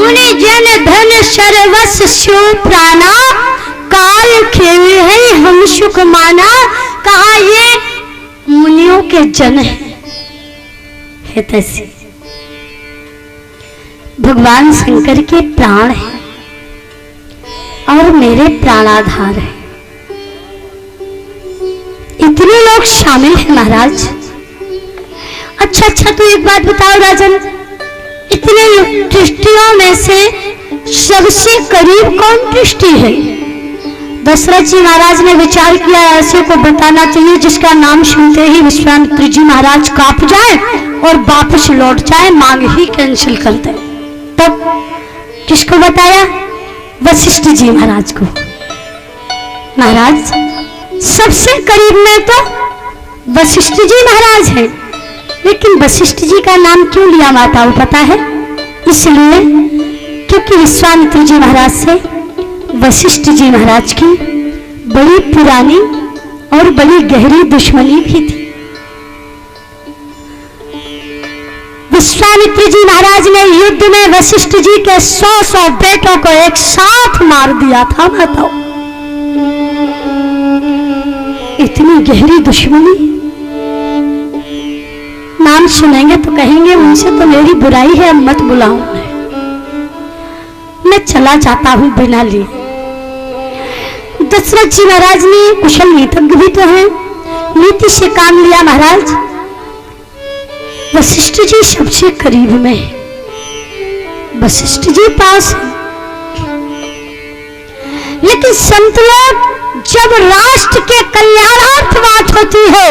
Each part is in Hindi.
मुनि जन धन सर्वस्व स्यो प्राणा, काल खेल है हम सुख माना। कहा ये मुनियों के जन है तैसे भगवान शंकर के प्राण है और मेरे प्राणाधार है। इतने लोग शामिल हैं महाराज। अच्छा तो एक बात बताओ राजन, इतने दृष्टियों में से सबसे करीब कौन दृष्टि है? दशरथ जी महाराज ने विचार किया ऐसे को बताना चाहिए जिसका नाम सुनते ही विश्वामित्र जी महाराज कांप जाए और वापस लौट जाए, मांग ही कैंसिल कर दे। तब किसको बताया? वशिष्ठ जी महाराज को। महाराज सबसे करीब में तो वशिष्ठ जी महाराज हैं, लेकिन वशिष्ठ जी का नाम क्यों लिया माताओं पता है? इसलिए क्योंकि विश्वामित्र जी महाराज से वशिष्ठ जी महाराज की बड़ी पुरानी और बड़ी गहरी दुश्मनी भी थी। विश्वामित्र जी महाराज ने युद्ध में वशिष्ठ जी के 100 बेटों को एक साथ मार दिया था बताओ। इतनी गहरी दुश्मनी, नाम सुनेंगे तो कहेंगे उनसे तो मेरी बुराई है, अब मत बुलाओ, मैं चला जाता हूं बिना लिए। दशरथ जी महाराज ने कुशल नीतज्ञ भी तो हैं, नीति से काम लिया महाराज। वशिष्ठ जी सबसे करीब में है, वशिष्ठ जी पास है। लेकिन संत लोग जब राष्ट्र के कल्याणार्थ बात होती है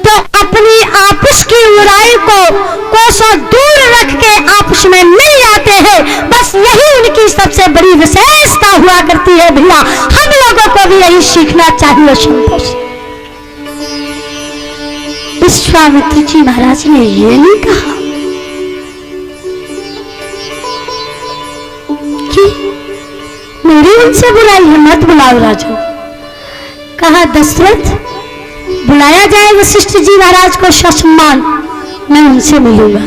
तो अपनी आपस की बुराई को कोसों दूर रख के आपस में मिल जाते हैं। बस यही उनकी सबसे बड़ी विशेषता हुआ करती है भैया। हम लोगों को भी यही सीखना चाहिए संतों से। विश्वामित्र जी महाराज ने ये नहीं कहा कि मेरी उनसे बुराई है, मत बुलाओ राजा। कहा दशरथ बुलाया जाए वशिष्ठ जी महाराज को ससम्मान, मैं उनसे मिलूंगा।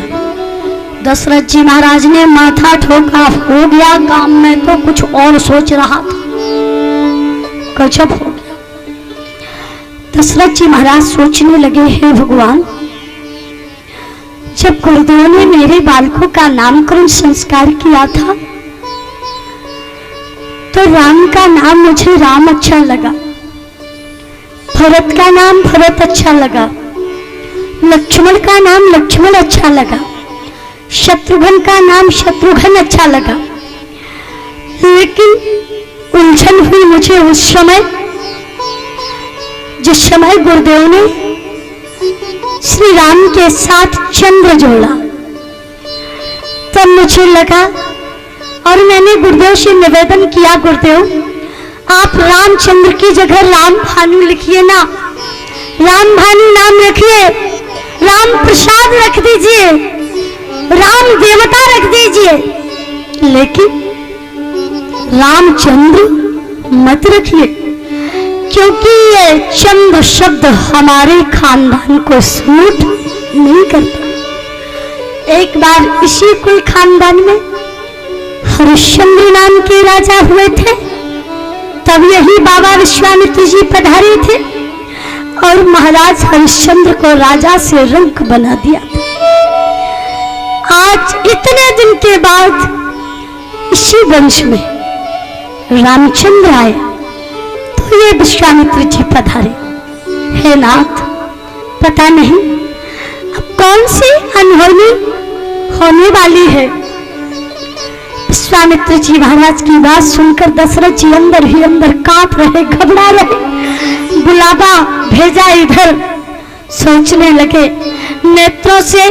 दशरथ जी महाराज ने माथा ठोका, हो गया काम, में तो कुछ और सोच रहा था, गजब हो गया। दशरथ जी महाराज सोचने लगे, हे भगवान, जब गुरुदेव ने मेरे बालकों का नामकरण संस्कार किया था तो राम का नाम मुझे राम अच्छा लगा, भरत का नाम भरत अच्छा लगा, लक्ष्मण का नाम लक्ष्मण अच्छा लगा, शत्रुघ्न का नाम शत्रुघ्न अच्छा लगा। लेकिन उलझन हुई मुझे उस समय जिस समय गुरुदेव ने श्री राम के साथ चंद्र जोड़ा। तब मुझे लगा और मैंने गुरुदेव से निवेदन किया, गुरुदेव आप रामचंद्र की जगह राम भानु लिखिए ना, राम भानु नाम रखिए, राम प्रसाद रख दीजिए, राम देवता रख दीजिए, लेकिन रामचंद्र मत रखिए, क्योंकि ये चंद्र शब्द हमारे खानदान को सूट नहीं करता। एक बार इसी कुल खानदान में हरिश्चंद्र नाम के राजा हुए थे, तब यही बाबा विश्वामित्र जी पधारे थे और महाराज हरिश्चंद्र को राजा से रंक बना दिया। आज इतने दिन के बाद इसी वंश में रामचंद्र आए तो ये विश्वामित्र जी पधारे। हे नाथ, पता नहीं अब कौन सी अनहोनी होने वाली है। विश्वामित्र जी महाराज की बात सुनकर दशरथ जी अंदर ही अंदर कांप रहे, घबरा रहे। बुलावा भेजा इधर, सोचने लगे। नेत्रों से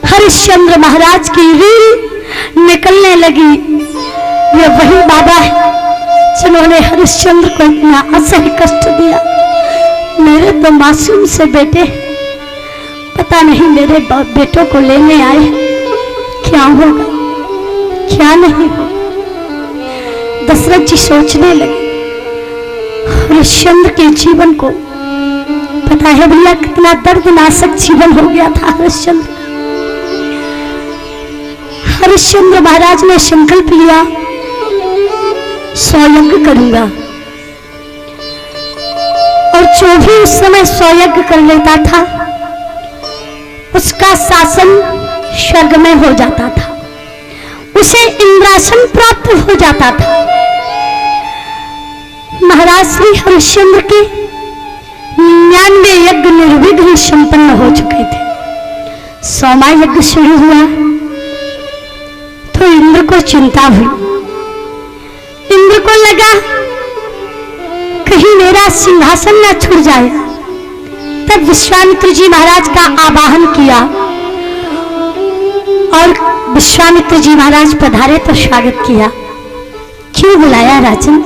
हरिश्चंद्र महाराज की रील निकलने लगी। ये वही बाबा है जिन्होंने हरिश्चंद्र को इतना असह्य कष्ट दिया। मेरे तो मासूम से बेटे, पता नहीं मेरे बेटों को लेने आए, क्या होगा क्या नहीं हो। दशरथ जी सोचने लगे हरिश्चंद्र के जीवन को। पता है भैया कितना दर्दनाशक जीवन हो गया था हरिश्चंद्र। हरिश्चंद्र महाराज ने संकल्प लिया, 100 यज्ञ करूंगा। और जो भी उस समय 100 यज्ञ कर लेता था उसका शासन स्वर्ग में हो जाता था, उसे इंद्रासन प्राप्त हो जाता था। महाराज श्री हरिश्चंद्र के 99 यज्ञ निर्विघ्न संपन्न हो चुके थे। 100वां यज्ञ शुरू हुआ तो इंद्र को चिंता हुई। इंद्र को लगा कहीं मेरा सिंहासन न छूट जाए। तब विश्वामित्र जी महाराज का आवाहन किया और विश्वामित्र जी महाराज पधारे तो स्वागत किया। क्यों बुलाया राजन?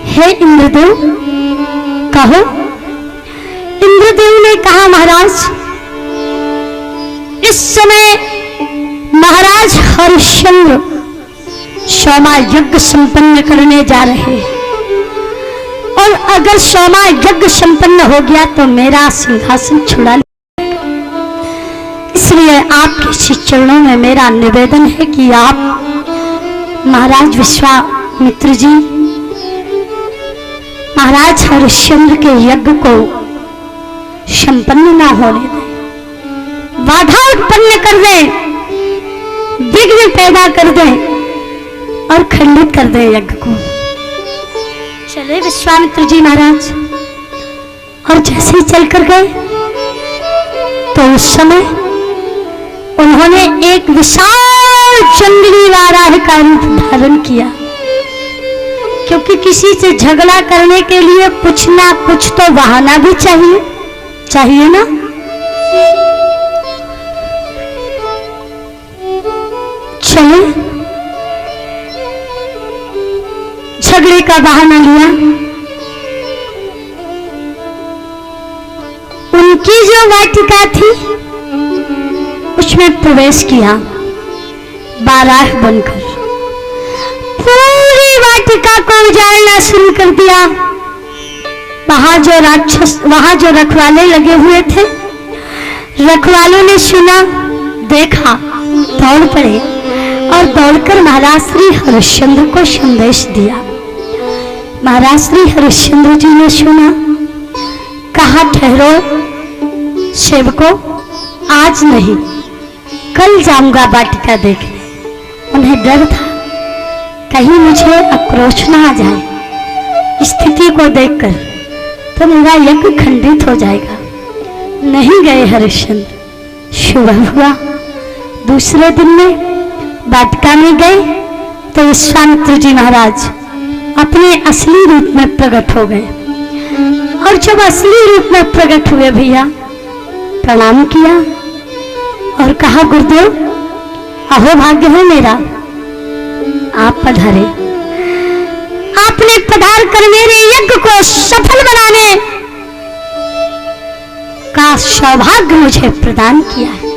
हे इंद्रदेव कहो। इंद्रदेव ने कहा, महाराज इस समय महाराज हरिश्चंद्र 100वां यज्ञ संपन्न करने जा रहे हैं और अगर 100वां यज्ञ संपन्न हो गया तो मेरा सिंहासन छुड़ा ले। इसलिए आपके श्री चरणों में मेरा निवेदन है कि आप महाराज विश्वामित्र जी महाराज हरिश्चंद्र के यज्ञ को संपन्न ना होने दें, बाधा उत्पन्न कर दें, विघ्न पैदा कर दें और खंडित कर दें यज्ञ को। चले विश्वामित्र जी महाराज और जैसे ही चलकर गए तो उस समय उन्होंने एक विशाल जंगली वाराह का रूप धारण किया, क्योंकि किसी से झगड़ा करने के लिए कुछ ना कुछ तो बहाना भी चाहिए ना। चले झगड़े का बहाना लिया। उनकी जो वाटिका थी उसमें प्रवेश किया बाराह बनकर, पूरी वाटिका को उजाड़ना शुरू कर दिया। वहां जो रखवाले लगे हुए थे, रखवालों ने सुना, देखा, दौड़ पड़े और दौड़कर महाराज श्री हरिश्चंद्र को संदेश दिया। महाराज श्री हरिश्चंद्र जी ने सुना, कहा ठहरो सेवकों, आज नहीं कल जाऊंगा वाटिका देखने। उन्हें डर था कहीं मुझे आक्रोश ना आ जाए स्थिति को देखकर, तो मेरा यज्ञ खंडित हो जाएगा। नहीं गए हरिश्चंद्र। सुबह हुआ, दूसरे दिन में वाटिका में गए तो विश्वामित्र जी महाराज अपने असली रूप में प्रकट हो गए। और जब असली रूप में प्रकट हुए भैया, प्रणाम किया और कहा, गुरुदेव अहो भाग्य है मेरा, आप पधारे। आपने पधार कर मेरे यज्ञ को सफल बनाने का सौभाग्य मुझे प्रदान किया है।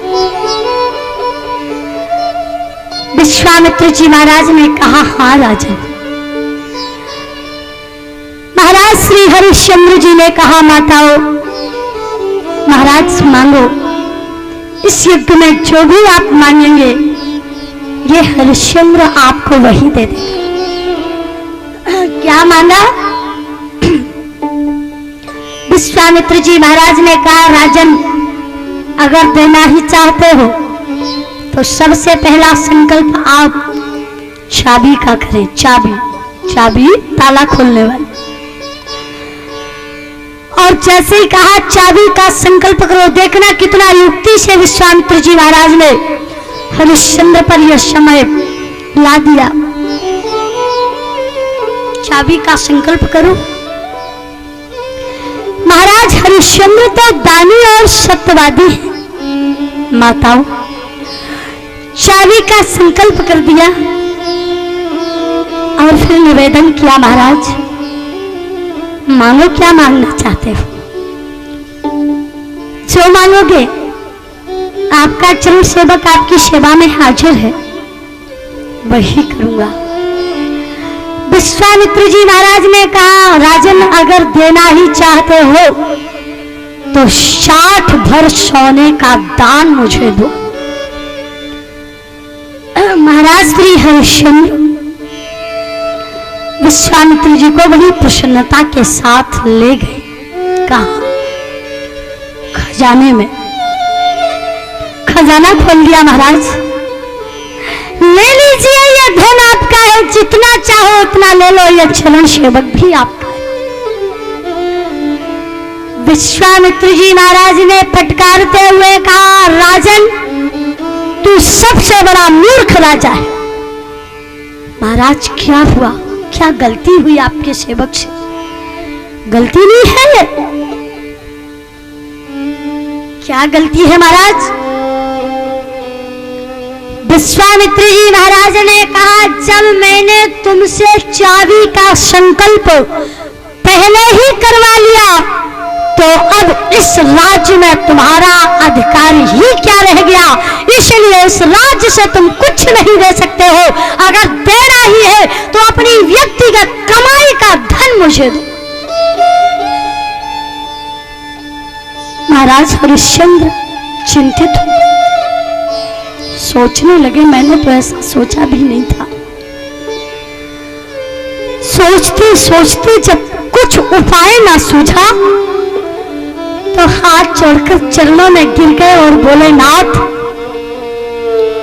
विश्वामित्र जी महाराज ने कहा, हाँ राजन। महाराज श्री हरिश्चंद्र जी ने कहा, माताओं महाराज मांगो, इस यज्ञ में जो भी आप मांगेंगे ये हरिश्चंद्र आपको वही दे देगा। क्या मांगा? विश्वामित्र जी महाराज ने कहा, राजन अगर देना ही चाहते हो तो सबसे पहला संकल्प आप चाबी का करें। चाबी ताला खोलने वाली। और जैसे ही कहा चाबी का संकल्प करो, देखना कितना युक्ति से विश्वामित्र जी महाराज ने हरिश्चंद्र पर यह समय ला दिया। चाबी का संकल्प करो। महाराज हरिश्चंद्र तो दानी और सत्यवादी है। माताओं, चाबी का संकल्प कर दिया और फिर निवेदन किया, महाराज मांगो, क्या मांगना चाहते हो? जो मांगोगे, आपका चरण सेवक आपकी सेवा में हाजिर है, वही करूंगा। विश्वामित्र जी महाराज ने कहा, राजन अगर देना ही चाहते हो तो 60 भर सोने का दान मुझे दो। हरिश्चंद्र विश्वामित्र जी को बड़ी प्रसन्नता के साथ ले गए। कहा? खजाने में। खजाना खोल दिया। महाराज ले लीजिए, ये धन आपका है, जितना चाहो उतना ले लो, ये चरण सेवक भी आपका है। विश्वामित्र जी महाराज ने फटकारते हुए कहा, राजन तू सबसे बड़ा मूर्ख राजा है। महाराज क्या हुआ? क्या गलती हुई आपके सेवक से? गलती नहीं है। क्या गलती है महाराज? विश्वामित्र जी महाराज ने कहा, जब मैंने तुमसे चाबी का संकल्प पहले ही करवा लिया तो अब इस राज्य में तुम्हारा अधिकार ही क्या रह गया। इसलिए इस राज्य से तुम कुछ नहीं दे सकते हो। अगर देना ही है तो अपनी व्यक्तिगत कमाई का धन मुझे दो। महाराज हरिश्चंद्र चिंतित हो, सोचने लगे, मैंने तो ऐसा सोचा भी नहीं था। सोचते सोचते जब कुछ उपाय ना सूझा तो हाथ जोड़कर चरणों में गिर गए और बोले, नाथ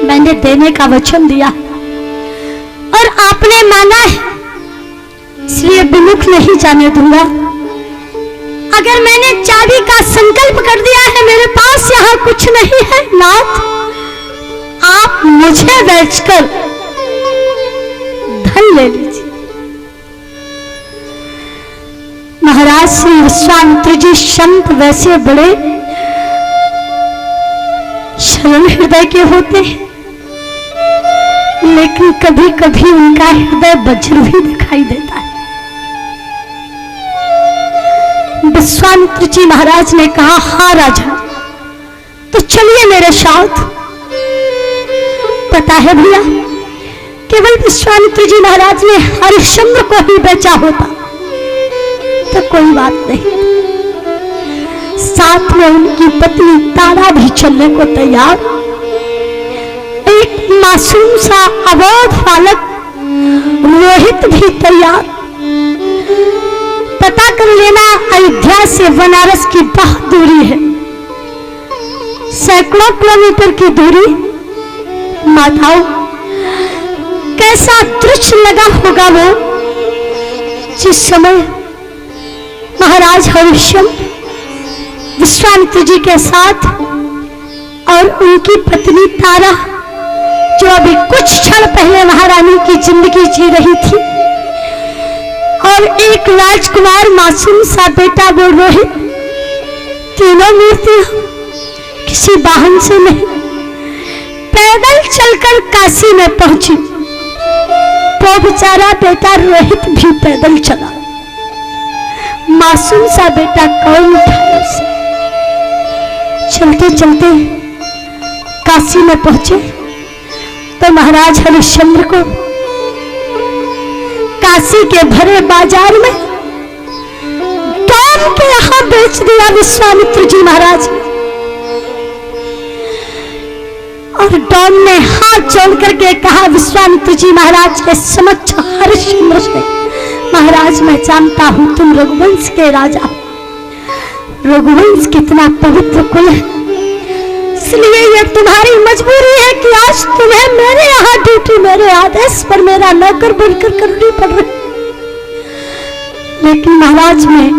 मैंने देने का वचन दिया और आपने माना है, इसलिए विमुख नहीं जाने दूंगा। अगर मैंने चाबी का संकल्प कर दिया है, मेरे पास यहाँ कुछ नहीं है, नाथ आप मुझे बेचकर धन ले लीजिए। महाराज श्री विश्वामित्र जी संत वैसे बड़े सरल हृदय के होते हैं, लेकिन कभी कभी उनका हृदय वज्र भी दिखाई देता है। विश्वामित्र जी महाराज ने कहा, हाँ राजा, तो चलिए मेरे साथ। पता है भैया, केवल विश्वामित्र जी महाराज ने हरिश्चंद्र को ही बेचा होता तो कोई बात नहीं, साथ में उनकी पत्नी तारा भी चलने को तैयार। एक मासूम सा अबोध बालक रोहित भी तैयार। पता कर लेना, अयोध्या से बनारस की बहुत दूरी है, सैकड़ों किलोमीटर की दूरी। माताओं, कैसा दृश्य लगा होगा वो जिस समय महाराज हरिश्चंद्र विश्वामित्र जी के साथ और उनकी पत्नी तारा, जो अभी कुछ क्षण पहले महारानी की जिंदगी जी रही थी, और एक राजकुमार मासूम सा बेटा वो रोहित, तीनों मूर्तियां किसी वाहन से नहीं, पैदल चलकर काशी में पहुंची। तो बेचारा बेटा रोहित भी पैदल चला। मासूम सा बेटा कौन उठाया उसे? चलते चलते काशी में पहुंचे तो महाराज हरिश्चंद्र को काशी के भरे बाजार में डॉम के यहां बेच दिया विश्वामित्र जी महाराज ने। और डॉम ने हाथ जोड़ करके कहा विश्वामित्र जी महाराज के समक्ष हरिश्चंद्र से, महाराज मैं जानता हूं तुम रघुवंश के राजा, रघुवंश कितना पवित्र कुल है, इसलिए ये तुम्हारी मजबूरी है कि आज तुम्हें मेरे यहाँ ड्यूटी मेरे आदेश पर मेरा नौकर बनकर करनी पड़ रही। लेकिन महाराज मैं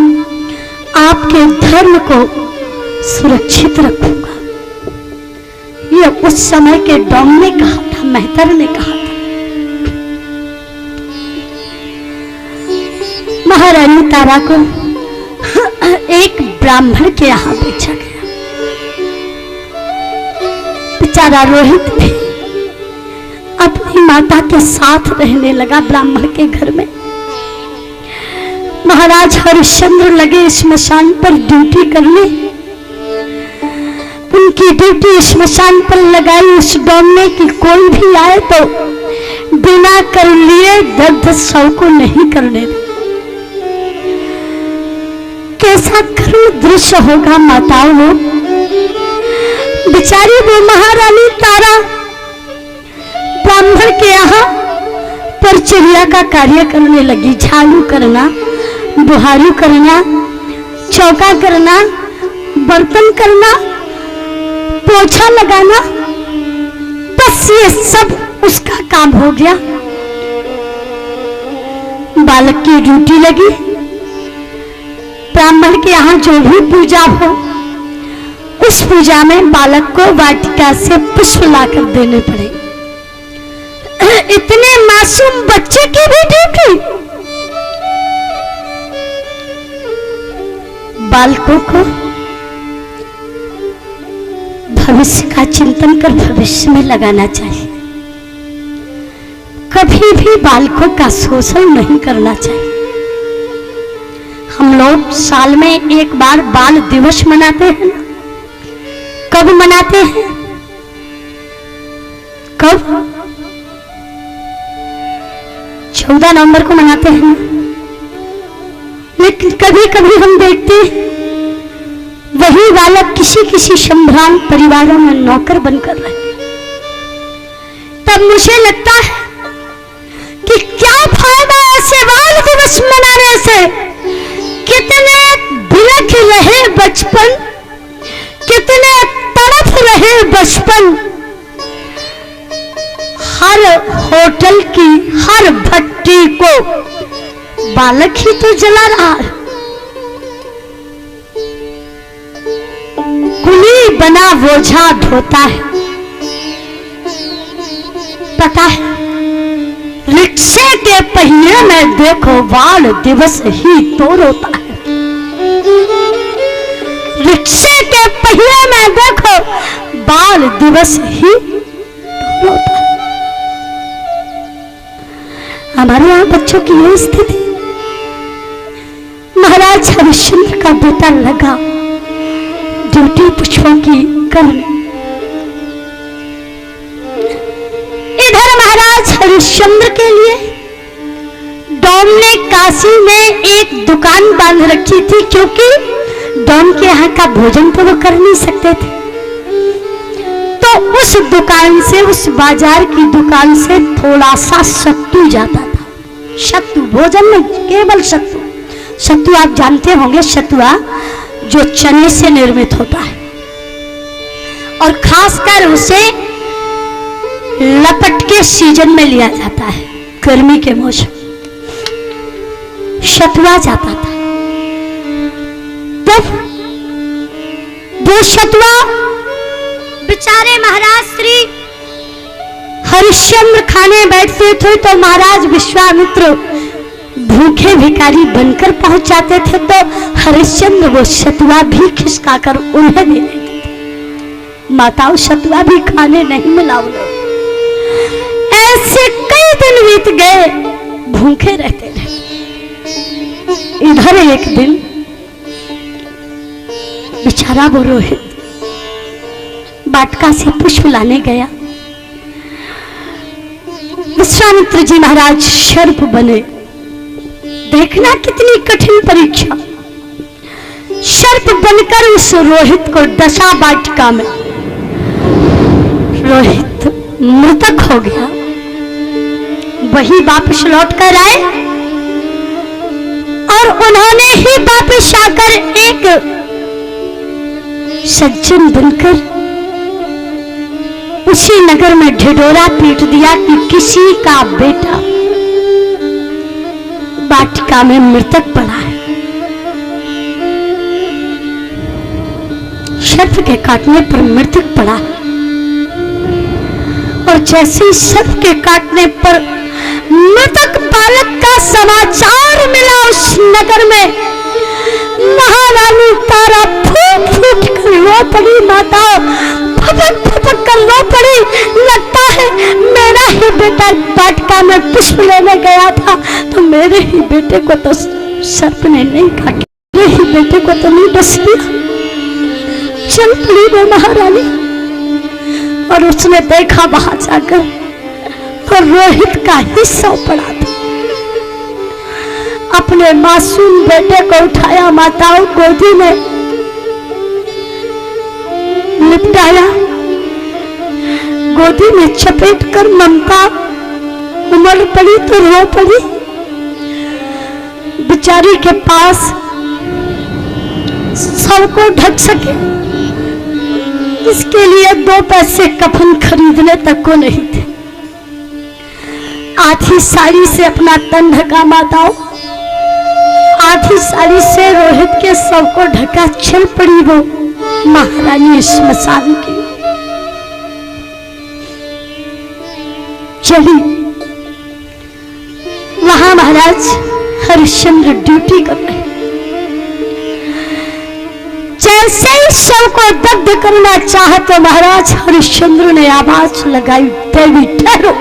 आपके धर्म को सुरक्षित रखूंगा। ये उस समय के डॉम ने कहा था, मेहतर ने कहा था। महारानी तारा को एक ब्राह्मण के यहाँ बेचा गया। बेचारा रोहित भी अपनी माता के साथ रहने लगा ब्राह्मण के घर में। महाराज हरिश्चंद्र लगे स्मशान पर ड्यूटी करने। उनकी ड्यूटी स्मशान पर लगाई उस डॉमने की कोई भी आए तो बिना कर लिए दर्द सौ को नहीं करने दे। कैसा करुण दृश्य होगा माताओं। वो बेचारी वो महारानी तारा ब्राह्मण के यहाँ का कार्य करने लगी। झाड़ू करना, बुहारू करना, चौका करना, बर्तन करना, पोछा लगाना, बस ये सब उसका काम हो गया। बालक की ड्यूटी लगी। ब्राह्मण के यहाँ जो भी पूजा हो, उस पूजा में बालक को वाटिका से पुष्प लाकर देने पड़े। इतने मासूम बच्चे की भी ड्यूटी। बालकों को भविष्य का चिंतन कर भविष्य में लगाना चाहिए। कभी भी बालकों का शोषण नहीं करना चाहिए। हम लोग साल में एक बार बाल दिवस मनाते हैं ना। कब मनाते हैं? कब? 14 नवंबर को मनाते हैं। लेकिन कभी कभी हम देखते हैं वही बालक किसी किसी संभ्रांत परिवारों में नौकर बनकर रहे। तब मुझे लगता है कि क्या फायदा ऐसे बाल दिवस मनाने से। कितने बिलख रहे बचपन, कितने तड़प रहे बचपन। हर होटल की हर भट्टी को बालक ही तो जला रहा है। कुली बना बोझा ढोता है। पता है, रिक्शे के पहिए में देखो बाल दिवस ही तो रोता है। रिक्शे के पहिए में देखो बाल दिवस ही तो रोता है। हमारे यहाँ बच्चों की यही स्थिति। महाराज हरिश्चंद्र का बेटा लगा ड्यूटी पुष्पों की करने। इधर महाराज हरिश्चंद्र के लिए डॉन ने काशी में एक दुकान बांध रखी थी, क्योंकि डॉन के यहाँ का भोजन तो वो कर नहीं सकते थे। तो उस दुकान से, उस बाजार की दुकान से थोड़ा सा सत्तू जाता था। सत्तू, भोजन में केवल सत्तू। सत्तू आप जानते होंगे, सतुआ जो चने से निर्मित होता है और खासकर उसे लपट के सीजन में लिया जाता है। गर्मी के मौसम सतुआ जाता था। तब वो सतुआ बेचारे महाराज श्री हरिश्चंद्र खाने बैठते थे तो महाराज विश्वामित्र भूखे भिखारी बनकर पहुंच जाते थे। तो हरिश्चंद्र वो सतुआ भी खिसकाकर उन्हें दे देते थे। माताओं, सतुआ भी खाने नहीं मिला उन्हें। ऐसे कई दिन बीत गए, भूखे रहते रहे। इधर एक दिन बेचारा वो रोहित बाटका से पुष्प लाने गया। विश्वामित्र जी महाराज सर्प बने। देखना कितनी कठिन परीक्षा। सर्प बनकर उस रोहित को दशा बाटिका में, रोहित मृतक हो गया। वही वापस लौट कर आए और उन्होंने ही वापस आकर एक सज्जन बनकर उसी नगर में ढिढोरा पीट दिया कि किसी का बेटा बाटिका में मृतक पड़ा है। सर्प के काटने पर मृतक पड़ा और जैसे ही सर्प के काटने पर मृतक बालक का समाचार मिला उस नगर में, महारानी तारा फूट फूट कर रो पड़ी। माता फपक फपक कर रो पड़ी। लगता है मेरा ही बेटा बाटिका में पुष्प लेने गया था तो मेरे ही बेटे को तो सर्प ने नहीं काटा, मेरे ही बेटे को तो नहीं डस लिया। चल पड़ी वो महारानी और उसने देखा वहां जाकर तो रोहित का हिस्सा पड़ा था। अपने मासूम बेटे को उठाया, माताओं गोदी में लिपटाया, गोदी में चपेट कर ममता उमड़ पड़ी तो रो पड़ी। बेचारी के पास सबको ढक सके इसके लिए 2 पैसे कफन खरीदने तक को नहीं थे। आधी साड़ी से अपना तन ढका माताओं, आधी साड़ी से रोहित के शव को ढका चल पड़ी वो महारानी श्मशान की। चली वहां महाराज हरिश्चंद्र ड्यूटी कर रहे। जैसे ही शव को दग्ध करना चाहा तो महाराज हरिश्चंद्र ने आवाज लगाई, देवी ठहरो,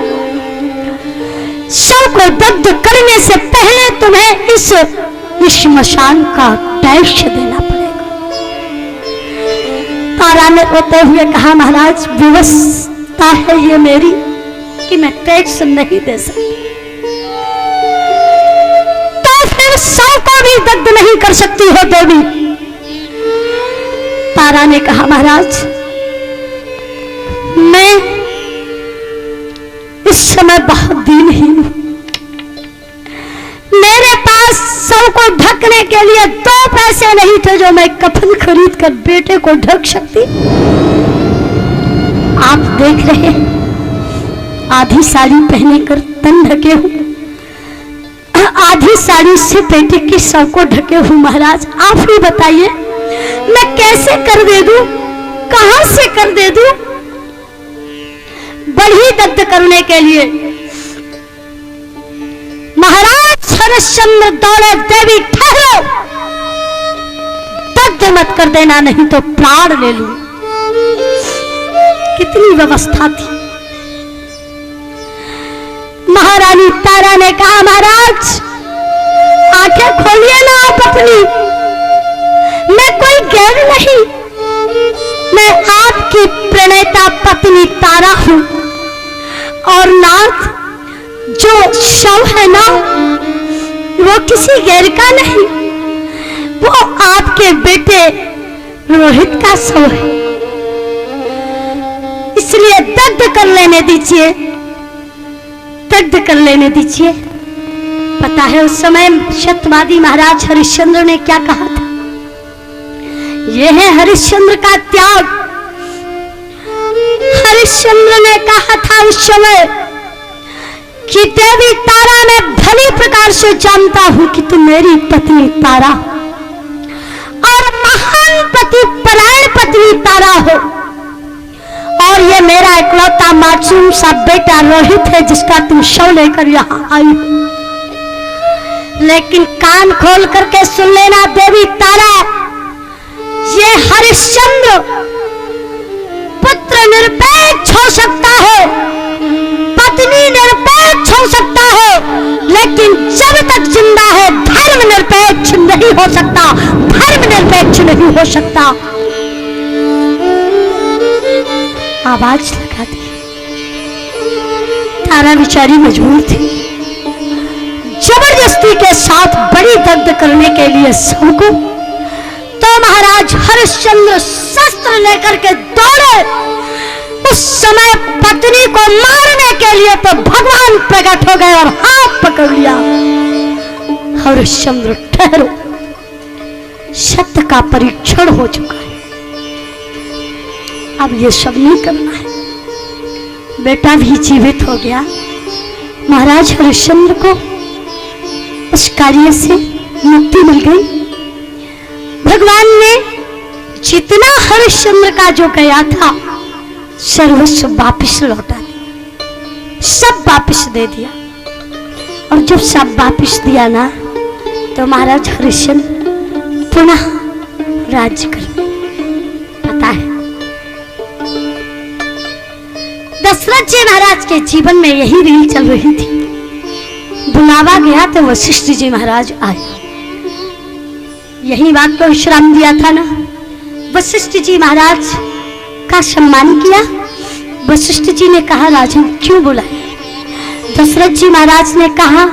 शव को दग्ध करने से पहले तुम्हें इस श्मशान का टैक्स देना पड़ेगा। तारा ने रोते हुए कहा, महाराज व्यवस्था है ये मेरी कि मैं टैक्स नहीं दे सकती, तो फिर शव को भी दग्ध नहीं कर सकती हो देवी। तारा ने कहा, महाराज मैं इस समय बहुत दीनहीन हूं, मेरे पास शव को ढकने के लिए 2 पैसे नहीं थे जो मैं कफन खरीद कर बेटे को ढक सकती। आप देख रहे हैं आधी साड़ी पहने कर तन ढके हूं, आधी साड़ी से बेटे के शव को ढके हूं। महाराज आप ही बताइए मैं कैसे कर दे दूं, कहां से कर दे दूं? बड़ी दग्ध करने के लिए महाराज हरिश्चंद्र दौड़े, देवी ठहरो, दग्ध मत कर देना नहीं तो प्राण ले लूं। कितनी व्यवस्था थी। महारानी तारा ने कहा, महाराज आंखें खोलिए ना आप अपनी, मैं कोई गैर नहीं, मैं आपकी प्रणेता पत्नी तारा हूं और नाथ जो शव है ना वो किसी गैर का नहीं, वो आपके बेटे रोहित का शव है, इसलिए दग्ध कर लेने दीजिए, दग्ध कर लेने दीजिए। पता है उस समय सत्यवादी महाराज हरिश्चंद्र ने क्या कहा था? यह है हरिश्चंद्र का त्याग। हरिश्चंद्र ने कहा था उस समय कि देवी तारा मैं भली प्रकार से जानता हूं कि तुम मेरी पत्नी तारा और महान पति परायण पत्नी तारा हो, और ये मेरा इकलौता मासूम सा बेटा रोहित है जिसका तुम शव लेकर यहां आई हो। लेकिन कान खोल करके सुन लेना देवी तारा, ये हरिश्चंद्र पुत्र निरपेक्ष हो सकता है, पत्नी निरपेक्ष हो सकता है, लेकिन जब तक जिंदा है धर्म निरपेक्ष नहीं हो सकता, धर्म निरपेक्ष नहीं हो सकता। आवाज लगा दी। तारा बेचारी मजबूर थी, जबरदस्ती के साथ बड़ी दग्ध करने के लिए सबको। तो महाराज हरिश्चंद्र शस्त्र लेकर के दौड़े। उस समय पत्नी को मारने के लिए तो भगवान प्रकट हो गए और हाथ पकड़ लिया। हरिश्चंद्र ठहरो, सत्य का परीक्षण हो चुका है, अब ये सब नहीं करना है। बेटा भी जीवित हो गया। महाराज हरिश्चंद्र को उस कार्य से मुक्ति मिल गई। भगवान ने जितना हरिश्चंद्र का जो गया था सर्वस्व वापिस लौटा दिया, सब वापिस दे दिया। और जब सब वापिस दिया ना तो महाराज हरिश्चंद्र पुनः राज्य कर। पता है दशरथ जी महाराज के जीवन में यही रील चल रही थी। बुलावा गया तो वशिष्ठ जी महाराज आए। यही बात को विश्राम दिया था ना, वशिष्ठ जी महाराज का सम्मान किया। वशिष्ठ जी ने कहा, राजन क्यों बुलाया? दशरथ जी महाराज ने कहा,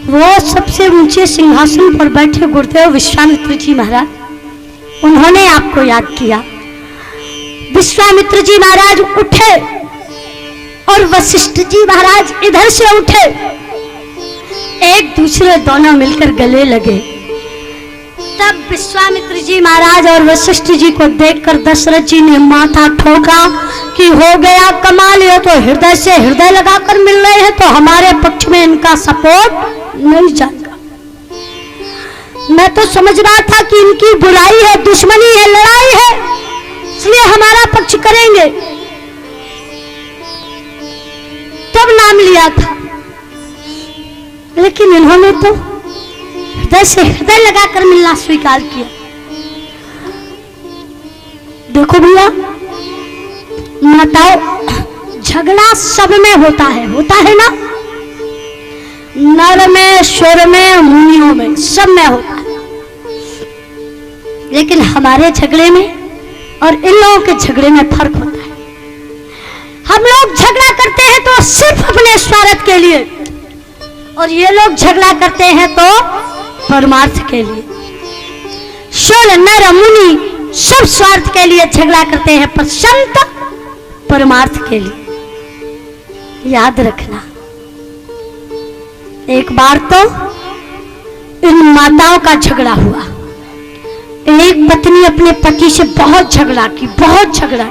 वो सबसे ऊंचे सिंहासन पर बैठे गुरुदेव विश्वामित्र जी महाराज, उन्होंने आपको याद किया। विश्वामित्र जी महाराज उठे और वशिष्ठ जी महाराज इधर से उठे। एक दूसरे दोनों मिलकर गले लगे। तब विश्वामित्र जी महाराज और वशिष्ठ जी को देखकर दशरथ जी ने माथा ठोका कि हो गया कमाल, ये तो हृदय से हृदय लगाकर मिल रहे हैं, तो हमारे पक्ष में इनका सपोर्ट नहीं जाएगा। मैं तो समझ रहा था कि इनकी बुराई है, दुश्मनी है, लड़ाई है, इसलिए हमारा पक्ष करेंगे, तब नाम लिया था। लेकिन इन्होंने तो हृदय से हृदय लगाकर मिलना स्वीकार किया। देखो भैया माताओं, झगड़ा सब में होता है ना, नर में, सुर में, मुनियों में, सब में होता है। लेकिन हमारे झगड़े में और इन लोगों के झगड़े में फर्क होता है। हम लोग झगड़ा करते हैं तो सिर्फ अपने स्वार्थ के लिए, और ये लोग झगड़ा करते हैं तो परमार्थ के लिए। सुर, नर, मुनि सब स्वार्थ के लिए झगड़ा करते हैं, पर संत परमार्थ के लिए। याद रखना, एक बार तो इन माताओं का झगड़ा हुआ। एक पत्नी अपने पति से बहुत झगड़ा की, बहुत झगड़ा।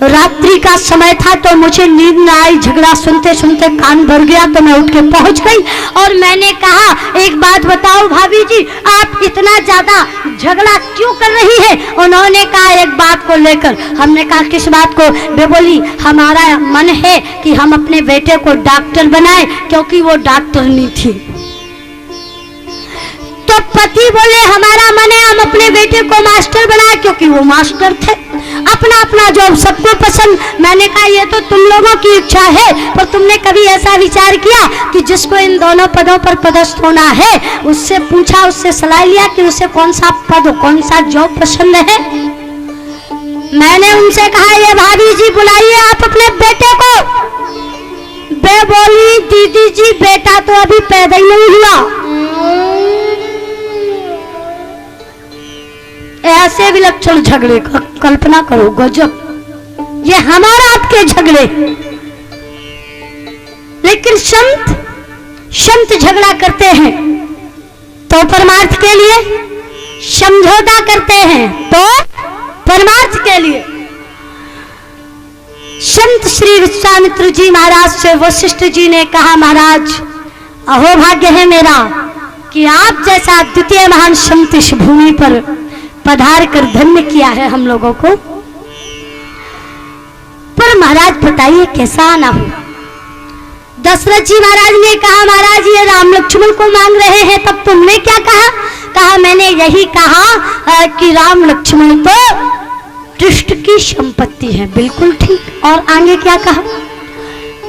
रात्रि का समय था तो मुझे नींद न आई, झगड़ा सुनते सुनते कान भर गया, तो मैं उठ के पहुंच गई और मैंने कहा एक बात बताओ भाभी जी, आप इतना ज्यादा झगड़ा क्यों कर रही है? उन्होंने कहा एक बात को लेकर। हमने कहा किस बात को? वे बोली हमारा मन है कि हम अपने बेटे को डॉक्टर बनाए, क्योंकि वो डॉक्टर नहीं थी। तो पति बोले हमारा मन है हम अपने बेटे को मास्टर बनाए, क्योंकि वो मास्टर थे। अपना अपना जॉब सबको पसंद। मैंने कहा ये तो तुम लोगों की इच्छा है, पर तुमने कभी ऐसा विचार किया कि जिसको इन दोनों पदों पर पदस्थ होना है, उससे पूछा, उससे सलाह लिया कि उसे कौन सा पद, कौन सा जॉब पसंद है? मैंने उनसे कहा ये भाभी जी बुलाइए आप अपने बेटे को। वे बोली दीदी जी बेटा तो अभी पैदा ही नहीं हुआ। ऐसे विलक्षण झगड़े का कल्पना करो, गजब। ये हमारा आपके झगड़े। लेकिन संत झगड़ा करते हैं तो परमार्थ के लिए, समझौता करते हैं तो परमार्थ के लिए। संत श्री विश्वामित्र जी महाराज से वशिष्ठ जी ने कहा महाराज अहो भाग्य है मेरा कि आप जैसा द्वितीय महान संत इस भूमि पर पधार कर धन्य किया है हम लोगों को। पर महाराज बताइए कैसा आना हुआ? दशरथ जी महाराज ने कहा महाराज ये राम लक्ष्मण को मांग रहे हैं, तब तुमने क्या कहा? कहा मैंने यही कहा कि राम लक्ष्मण तो त्रिष्ट की संपत्ति है। बिल्कुल ठीक। और आगे क्या कहा?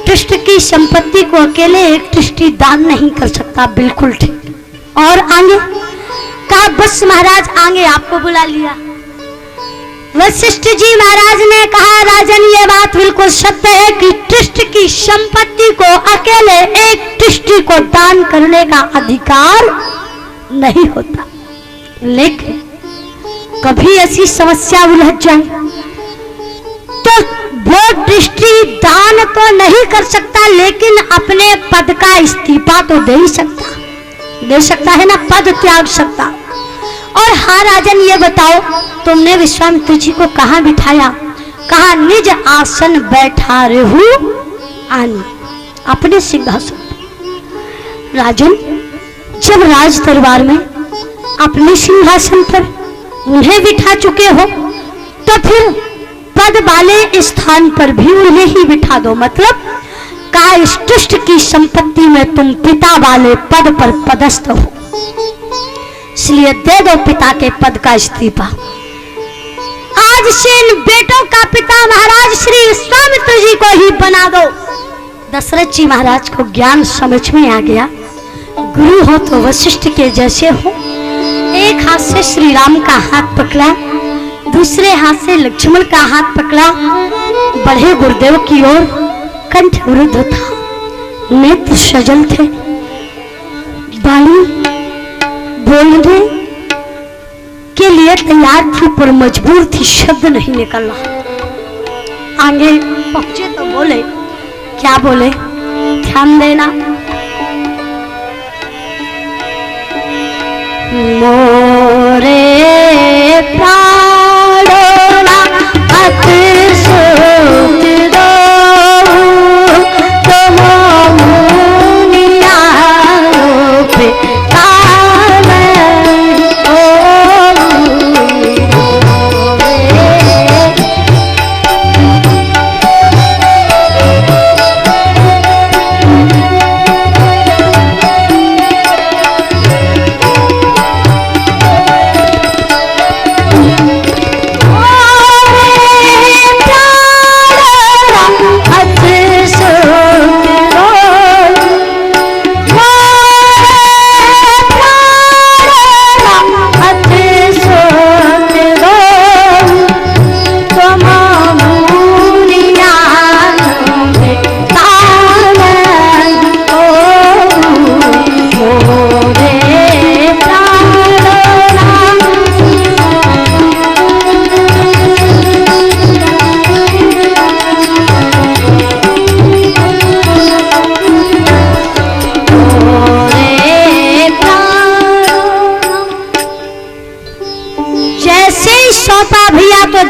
त्रिष्ट की संपत्ति को अकेले एक त्रिष्टि दान नहीं कर सकता। बिल्कुल ठीक। और आगे कहा बस महाराज आगे आपको बुला लिया। वशिष्ठ जी महाराज ने कहा राजन ये बात बिल्कुल सत्य है कि त्रिष्ट की संपत्ति को अकेले एक त्रिष्टि को दान करने का अधिकार नहीं होता। लेकिन कभी ऐसी समस्या उलझ जाए तो वो दृष्टि दान तो नहीं कर सकता, लेकिन अपने पद का इस्तीफा तो दे ही सकता है ना, पद त्याग सकता। और हाँ राजन ये बताओ तुमने विश्वामित्र जी को कहाँ बिठाया? कहा निज आसन बैठा रहू आनी, अपने सिंहासन। राजन जब राज दरबार में अपने सिंहासन पर उन्हें बिठा चुके हो तो फिर पद वाले स्थान पर भी उन्हें ही बिठा दो। मतलब कहा इस दुष्ट की संपत्ति में तुम पिता वाले पद पर पदस्थ हो, इसलिए दे दो पिता के पद का इस्तीफा। आज से इन बेटों का पिता महाराज श्री विश्वामित्र जी को ही बना दो। दशरथ जी महाराज को ज्ञान समझ में आ गया। गुरु हो तो वशिष्ठ के जैसे हो। एक हाथ से श्री राम का हाथ पकड़ा, दूसरे हाथ से लक्ष्मण का हाथ पकड़ा, बढ़े गुरुदेव की ओर। कंठ वृद्ध था, नेत्र सजल थे, वाणी बोलने के लिए तैयार थी पर मजबूर थी, शब्द नहीं निकल रहा। आगे पहुंचे तो बोले, क्या बोले? ध्यान देना। मोरे प्राणों अत सुत दो तुम मुनिया पे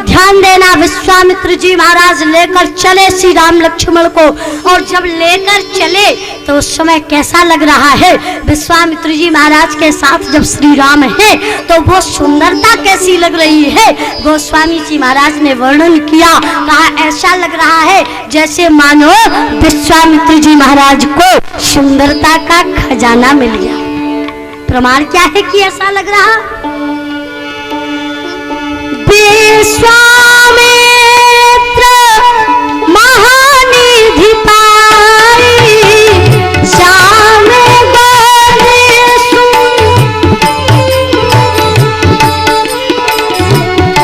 ध्यान देना। विश्वामित्र जी महाराज लेकर चले श्री राम लक्ष्मण को, और जब लेकर चले तो उस समय कैसा लग रहा है? विश्वामित्र जी महाराज के साथ जब श्री राम है तो वो सुंदरता कैसी लग रही है? गोस्वामी जी महाराज ने वर्णन किया, कहा ऐसा लग रहा है जैसे मानो विश्वामित्र जी महाराज को सुंदरता का खजाना मिल गया। प्रमाण क्या है कि ऐसा लग रहा? विश्वामित्र महानिधि पाई श्याम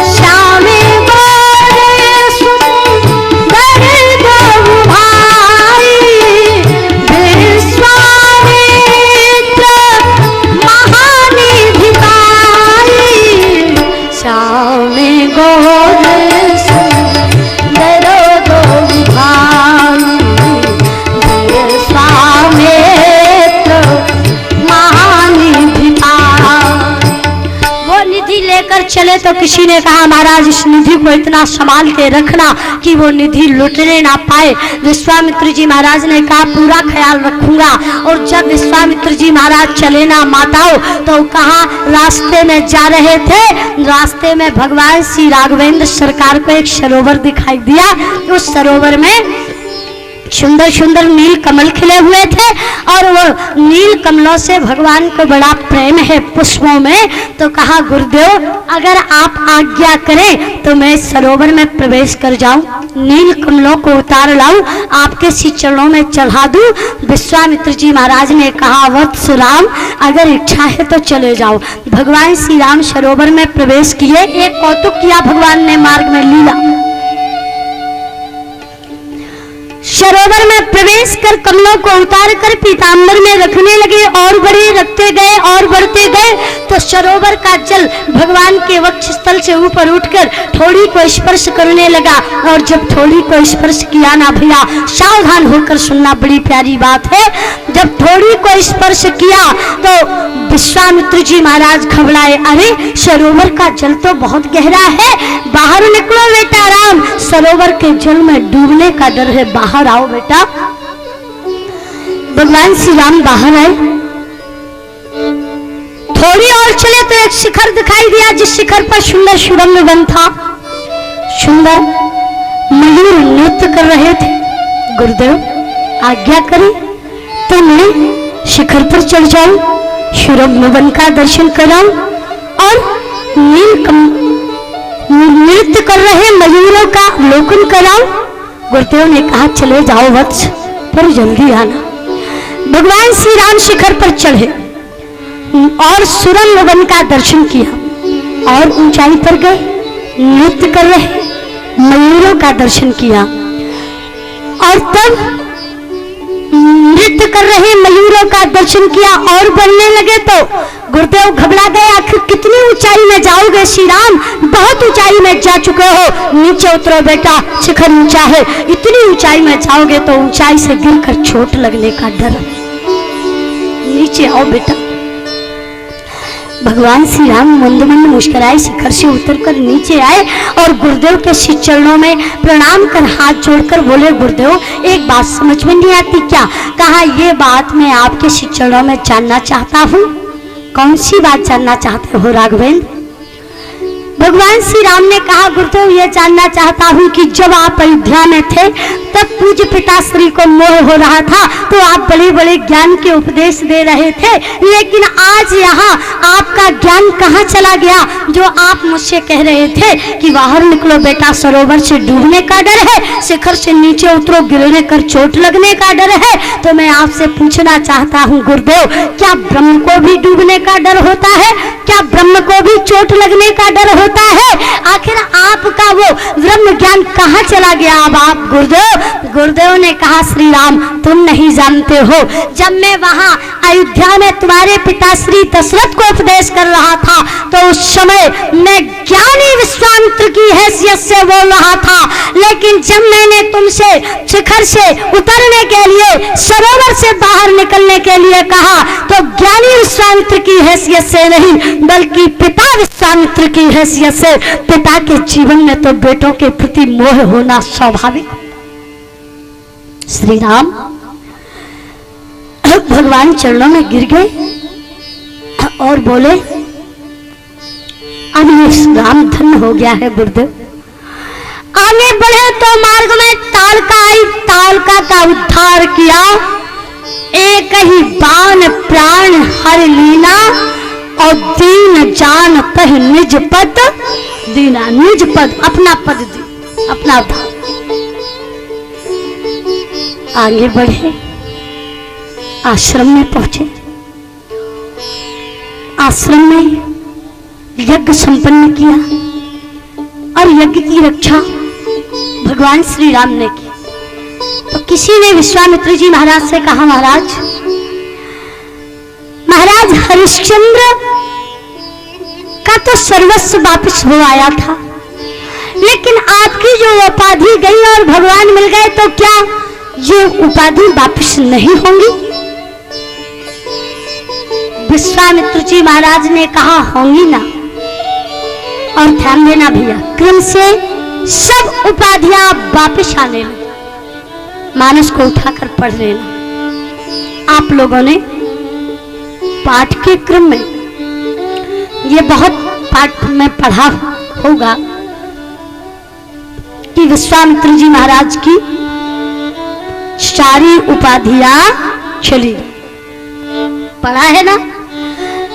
श्याम सुंदर गौ भाई। विश्वामित्र महानिधि पाई श्याम चले तो किसी ने कहा महाराज इस निधि को इतना संभाल के रखना कि वो निधि लुटने ना पाए। विश्वामित्र जी महाराज ने कहा पूरा ख्याल रखूंगा। और जब विश्वामित्र जी महाराज चले ना माताओं तो कहा रास्ते में जा रहे थे, रास्ते में भगवान श्री राघवेंद्र सरकार को एक सरोवर दिखाई दिया। उस सरोवर में सुंदर सुंदर नील कमल खिले हुए थे और वो नील कमलों से भगवान को बड़ा प्रेम है पुष्पों में। तो कहा गुरुदेव अगर आप आज्ञा करें तो मैं सरोवर में प्रवेश कर जाऊं, नील कमलों को उतार लाऊं, आपके श्री चरणों में चढ़ा दूं। विश्वामित्र जी महाराज ने कहा वत्स राम अगर इच्छा है तो चले जाओ। भगवान श्री राम सरोवर में प्रवेश किए। एक कौतुक किया भगवान ने मार्ग में लीला। सरोवर में प्रवेश कर कमलों को उतार कर पीताम्बर में रखने लगे और बड़े रखते गए और बढ़ते गए तो सरोवर का जल भगवान के वक्ष स्थल से ऊपर उठकर थोड़ी को स्पर्श करने लगा। और जब थोड़ी को स्पर्श किया ना भैया, सावधान होकर सुनना, बड़ी प्यारी बात है। जब थोड़ी को स्पर्श किया तो विश्वामित्र जी महाराज घबराए, अरे सरोवर का जल तो बहुत गहरा है, बाहर निकलो बेटा राम, सरोवर के जल में डूबने का डर है, बाहर आओ बेटा। भगवान श्री राम बाहर आए। थोड़ी और चले तो एक शिखर दिखाई दिया, जिस शिखर पर सुंदर सुरंग वन था, सुंदर मयूर नृत्य कर रहे थे। गुरुदेव आज्ञा करें तो मैं शिखर पर चढ़ जाऊं, सुरंग वन का दर्शन कराऊं और नृत्य कर रहे मयूरों का अवलोकन कराऊं। गुरुदेव ने कहा चले जाओ वत्स, पर जल्दी आना। भगवान श्री राम शिखर पर चढ़े और सुरंग वन का दर्शन किया और ऊंचाई पर गए, नृत्य कर रहे मयूरों का दर्शन किया और तब नृत्य कर रहे मयूरों का दर्शन किया और बढ़ने लगे तो गुरुदेव घबरा गए, आखिर कितनी ऊंचाई में जाओगे श्री राम, बहुत ऊंचाई में जा चुके हो, नीचे उतरो बेटा, शिखर ऊंचा है, इतनी ऊंचाई में जाओगे तो ऊंचाई से गिरकर चोट लगने का डर, नीचे आओ बेटा। भगवान श्री राम मंद मंद मुस्कुराए, शिखर से उतरकर नीचे आए और गुरुदेव के श्री चरणों में प्रणाम कर हाथ जोड़कर बोले, गुरुदेव एक बात समझ में नहीं आती क्या? कहा ये बात मैं आपके श्री चरणों में जानना चाहता हूँ। कौन सी बात जानना चाहते हो राघवेंद्र? भगवान श्री राम ने कहा, गुरुदेव ये जानना चाहता हूँ कि जब आप अयोध्या में थे तब पूज्य पिताश्री को मोह हो रहा था तो आप बड़े बड़े ज्ञान के उपदेश दे रहे थे, लेकिन आज यहाँ आपका ज्ञान कहाँ चला गया? जो आप मुझसे कह रहे थे कि बाहर निकलो बेटा, सरोवर से डूबने का डर है, शिखर से नीचे उतरो गिरने कर चोट लगने का डर है। तो मैं आपसे पूछना चाहता हूँ गुरुदेव, क्या ब्रह्म को भी डूबने का डर होता है? क्या ब्रह्म को भी चोट लगने का डर होता है? आखिर आपका वो ब्रह्म ज्ञान कहाँ चला गया? अब आप गुरुदेव ने कहा, श्री राम तुम नहीं जानते हो, जब मैं वहां अयोध्या में तुम्हारे पिताश्री दशरथ को उपदेश कर रहा था तो उस समय मैं ज्ञानी विश्वामित्र की हैसियत से बोल रहा था, लेकिन जब मैंने तुमसे शिखर से उतरने के लिए, सरोवर से बाहर निकलने के लिए कहा तो ज्ञानी विश्वामित्र की हैसियत से नहीं बल्कि पिता विश्वामित्र की हैसियत से। पिता के जीवन में तो बेटों के प्रति मोह होना स्वाभाविक। श्री राम भगवान चरणों में गिर गए और बोले, अब ये राम धन्य हो गया है गुरुदेव। आगे बढ़े तो मार्ग में तालका आई, तालका का उद्धार किया, एक ही बाण प्राण हर लीना और दीन जान कह निज पद दीना। निज पद अपना पद दी, अपना उद्धार। आगे बढ़े, आश्रम में पहुंचे, आश्रम में यज्ञ संपन्न किया और यज्ञ की रक्षा भगवान श्री राम ने की। तो किसी ने विश्वामित्र जी महाराज से कहा, महाराज हरिश्चंद्र का तो सर्वस्व वापस हो आया था, लेकिन आपकी जो उपाधि गई और भगवान मिल गए तो क्या ये उपाधि वापस नहीं होंगी? विश्वामित्र जी महाराज ने कहा, होंगी ना। और ध्यान देना भैया, क्रम से सब उपाधियां वापस आने लगी। मानस को उठाकर पढ़ लेना। आप लोगों ने पाठ के क्रम में ये बहुत पाठ में पढ़ा होगा कि विश्वामित्र जी महाराज की सारी उपाधियां चली, पढ़ा है ना?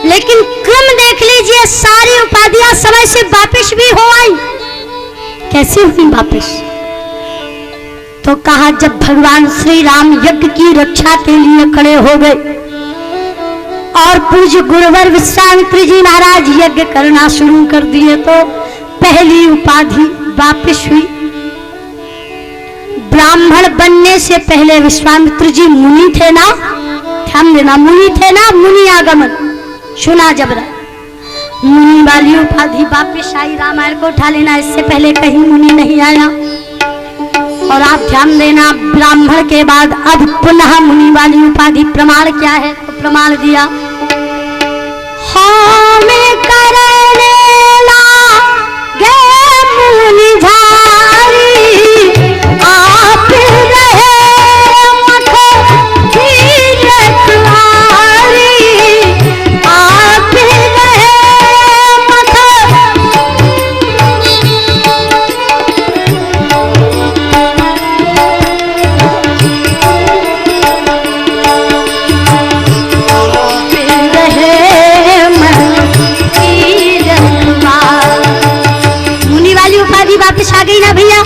लेकिन क्रम देख लीजिए, सारी उपाधियां समय से वापस भी हो आई। कैसे हुई वापस? तो कहा, जब भगवान श्री राम यज्ञ की रक्षा के लिए खड़े हो गए और पूज्य गुरुवर विश्वामित्र जी महाराज यज्ञ करना शुरू कर दिए तो पहली उपाधि वापस हुई। ब्राह्मण बनने से पहले विश्वामित्र जी मुनि थे ना, ध्यान देना, मुनि थे ना, मुनि आगमन सुना जबरा, मुनि वाली उपाधि वापस आई। रामायण को उठा लेना, इससे पहले कहीं मुनि नहीं आया। और आप ध्यान देना, ब्राह्मण के बाद अब पुनः मुनि वाली उपाधि। प्रमाण क्या है? तो प्रमाण दिया, हमें करने लागे मुनि झारी, आप रहे मख की रखवारी, आप रहे मख। वापस आ गई ना भैया।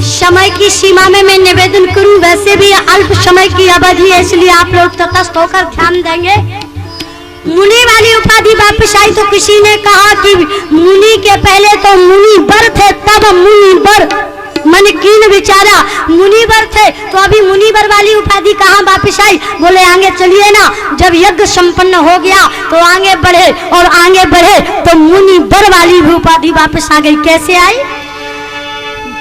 समय की सीमा में मैं निवेदन करूं, वैसे भी अल्प समय की अवधि है, इसलिए आप लोग तटस्थ होकर ध्यान देंगे। मुनि वाली उपाधि वापस आई तो किसी ने कहा कि मुनि के पहले तो मुनि वर थे, तब मुनि वर, मन कीन विचारा, मुनि वर थे तो अभी मुनि वर वाली उपाधि कहाँ वापस आई? बोले आगे चलिए ना, जब यज्ञ संपन्न हो गया तो आगे बढ़े और आगे बढ़े तो मुनि वर वाली भी उपाधि वापस आ गई। कैसे आई?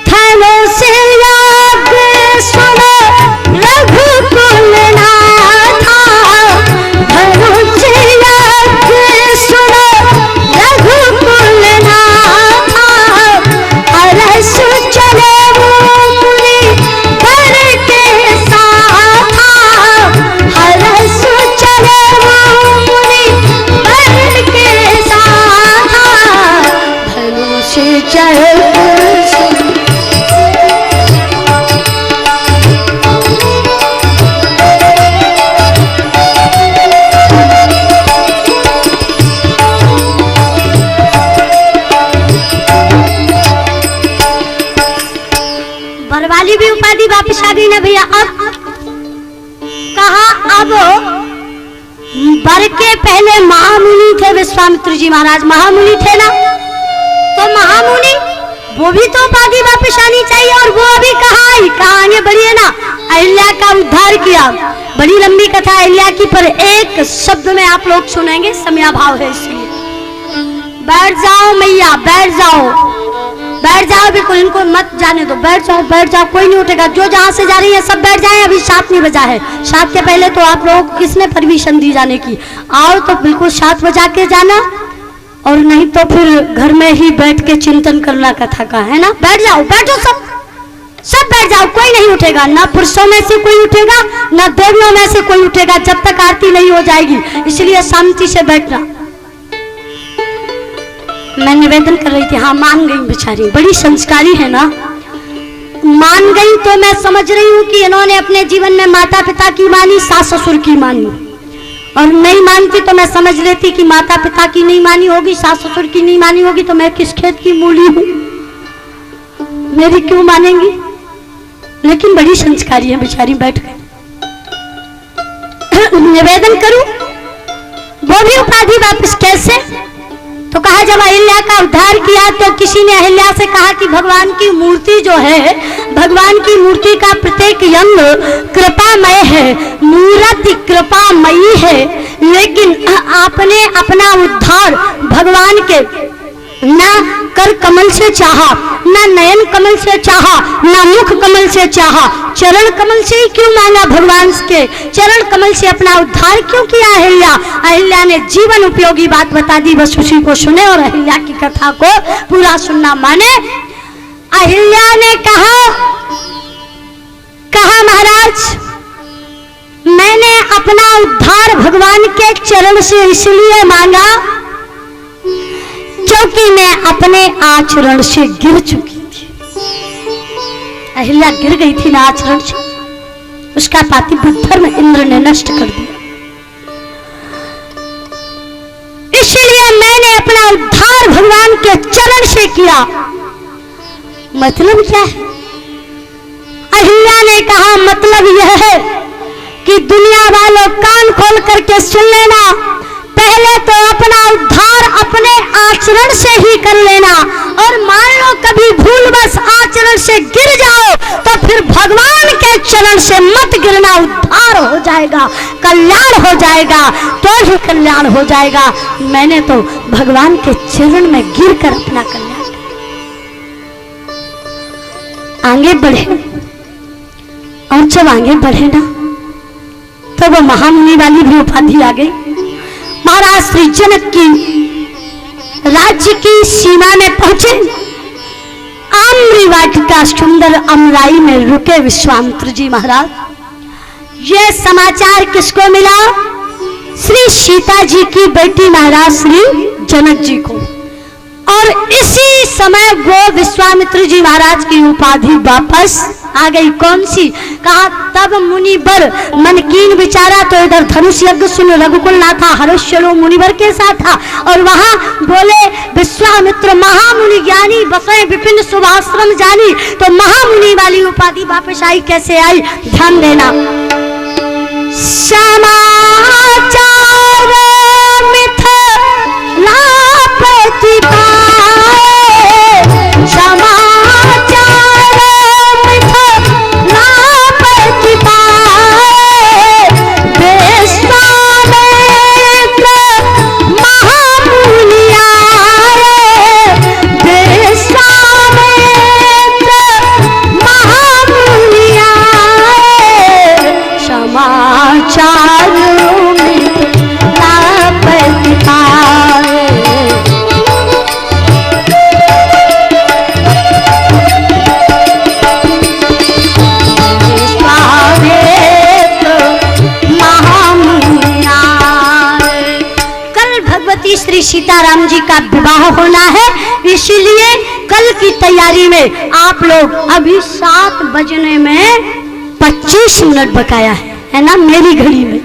धनुष यज्ञ सुनो रघुकुल नाथा, धनुष यज्ञ सुनो कहा अब वर के पहले महामुनि थे विश्वामित्र जी महाराज, महामुनि थे ना, तो महामुनि वो भी तो उपाधि वापस आनी चाहिए, और वो अभी कहाँ आई, कहाँ आगे बढ़िए ना, अहिल्या का उद्धार किया। बड़ी लंबी कथा अहिल्या की, पर एक शब्द में आप लोग सुनेंगे, समयाभाव है इसलिए। बैठ जाओ मैया, बैठ जाओ, बैठ जाओ, बिल्कुल इनको मत जाने दो, बैठ जाओ, बैठ जाओ, कोई नहीं उठेगा, जो जहां से जा रही है सब बैठ जाएं। अभी 7 नहीं बजा है, 7 के पहले तो आप लोगों को किसने परमिशन दी जाने की? आओ तो बिल्कुल 7 बजा के जाना, और नहीं तो फिर घर में ही बैठ के चिंतन करना कथा का, है ना। बैठ जाओ, बैठो सब, सब बैठ जाओ, कोई नहीं उठेगा, ना पुरुषों में से कोई उठेगा, ना देवियों में से कोई उठेगा, जब तक आरती नहीं हो जाएगी, इसलिए शांति से बैठना। मैं निवेदन कर रही थी, हाँ मान गई बेचारी, बड़ी संस्कारी है ना, मान गई। तो मैं समझ रही हूँ कि इन्होंने अपने जीवन में माता पिता की मानी, सास ससुर की मानी, और नहीं मानती तो मैं समझ लेती कि माता पिता की नहीं मानी होगी, सास ससुर की नहीं मानी होगी, तो मैं किस खेत की मूली हूँ, मेरी क्यों मानेंगी? लेकिन बड़ी संस्कारी है बेचारी, बैठ गई। निवेदन करूं, वो भी उपाधि वापस कैसे? तो कहा जब अहिल्या का उद्धार किया तो किसी ने अहिल्या से कहा कि भगवान की मूर्ति जो है, भगवान की मूर्ति का प्रत्येक अंग कृपामय है, मूर्ति कृपामयी है, लेकिन आपने अपना उद्धार भगवान के ना कर कमल से चाहा, ना नयन कमल से चाहा, ना मुख कमल से चाहा, चरण कमल से ही क्यों मांगा? भगवान के चरण कमल से अपना उद्धार क्यों किया अहिल्या? अहिल्या ने जीवन उपयोगी बात बता दी, बस उसी को सुने और अहिल्या की कथा को पूरा सुनना माने। अहिल्या ने कहा महाराज मैंने अपना उद्धार भगवान के चरण से इसलिए मांगा क्योंकि मैं अपने आचरण से गिर चुकी थी। अहिल्या गिर गई थी ना आचरण से, उसका पातिव्रत्य धर्म इंद्र ने नष्ट कर दिया, इसलिए मैंने अपना उद्धार भगवान के चरण से किया। मतलब क्या है? अहिल्या ने कहा मतलब यह है कि दुनिया वालों कान खोल करके सुन लेना, पहले तो अपना उद्धार अपने आचरण से ही कर लेना, और मान लो कभी भूलवश आचरण से गिर जाओ तो फिर भगवान के चरण से मत गिरना, उद्धार हो जाएगा, कल्याण हो जाएगा, तो ही कल्याण हो जाएगा। मैंने तो भगवान के चरण में गिरकर अपना कल्याण किया। आगे बढ़े, और जब आगे बढ़े ना तो वो महामुनि वाली भी उपाधि आ गई। महाराज श्री जनक की राज्य की सीमा में पहुंचे, आम्री वाटिका सुंदर अमराई में रुके विश्वामित्र जी महाराज। यह समाचार किसको मिला? श्री सीता जी की बेटी महाराज श्री जनक जी को, और इसी समय वो विश्वामित्र जी महाराज की उपाधि वापस आ गई। कौन सी? कहा तब मुनिवर मनकीन विचारा तो इधर धनुष यज्ञ सुन रघुकुल नाथा हर्षलो मुनिवर के साथ था, और वहां बोले विश्वामित्र महामुनि ज्ञानी बसे विपिन शुभाश्रम जानी, तो महामुनि वाली उपाधि वापस आई। कैसे आई? ध्यान देना। समाचार मिथिलापति पाए, समाचार मिथिलापति पाए, विश्वामित्र महामुनि आए, विश्वामित्र महामुनि आए, समाचार मिथिलापति पाए। श्री सीताराम जी का विवाह होना है, इसीलिए कल की तैयारी में आप लोग अभी 7 बजने में 25 मिनट बकाया है ना मेरी घड़ी में।